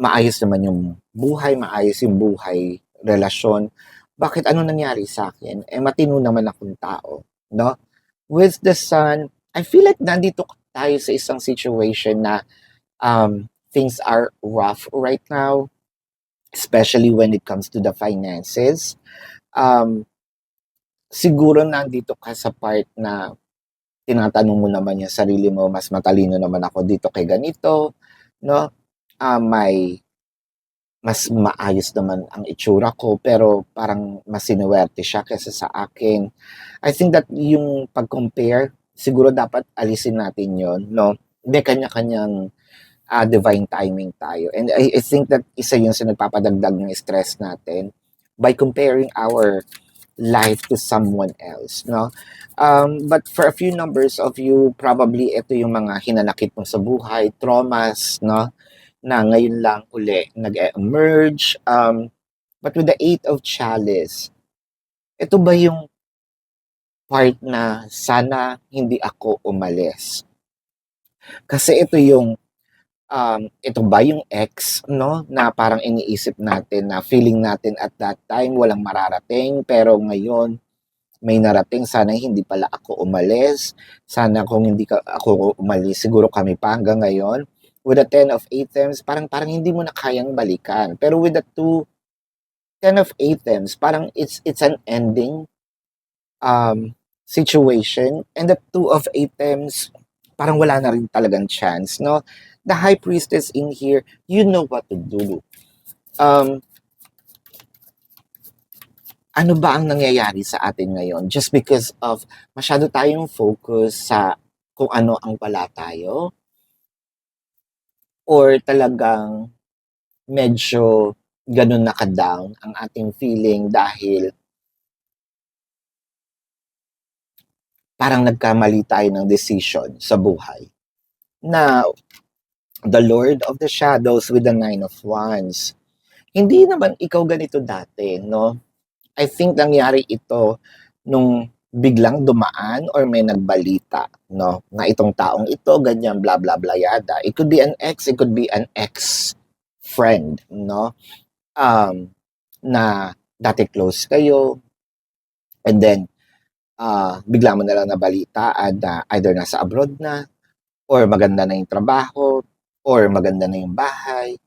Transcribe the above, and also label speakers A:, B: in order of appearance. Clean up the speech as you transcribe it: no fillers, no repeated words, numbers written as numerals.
A: maayos naman yung buhay, maayos yung buhay, relasyon. Bakit ano nangyari sa akin? Eh, matino naman akong tao, no? With the sun, I feel like nandito tayo sa isang situation na things are rough right now, especially when it comes to the finances. Um, Siguro nandito ka sa part na tinatanong mo naman yung sarili mo, mas matalino naman ako dito kay ganito, no? May mas maayos naman ang itsura ko pero parang mas sinuwerte siya kaysa sa akin. I think that yung pag-compare, siguro dapat alisin natin yon, no? May kanya-kanyang divine timing tayo. And I think that isa yun sa nagpapadagdag ng stress natin by comparing our life to someone else, no? But for a few numbers of you, probably ito yung mga hinanakit mo sa buhay, traumas, no? Na ngayon lang uli nag-emerge. But with the Eight of Chalice, ito ba yung part na sana hindi ako umalis? Kasi ito ba yung ex, no? Na parang iniisip natin na feeling natin at that time walang mararating, pero ngayon may narating, sana hindi pala ako umalis. Sana kung hindi ako umalis, siguro kami pa hanggang ngayon. With the Ten of Items, parang hindi mo na kayang balikan. Pero with the Ten of Items, parang it's an ending situation. And the Two of Items, parang wala na rin talagang chance, no? The High Priestess in here, you know what to do. Um, ano ba ang nangyayari sa atin ngayon? Just because of masyado tayong focus sa kung ano ang pala tayo? Or talagang medyo ganun na ka-down ang ating feeling dahil parang nagkamali tayo ng decision sa buhay? Now, the Lord of the Shadows with the Nine of Wands. Hindi naman ikaw ganito dati, no? I think nangyari ito nung biglang dumaan or may nagbalita, no? Na itong taong ito, ganyan, bla bla bla yada. It could be an ex, it could be an ex-friend, no? Na dati close kayo, and then bigla mo na lang nabalitaan na either nasa abroad na, or maganda na yung trabaho, or maganda na yung bahay.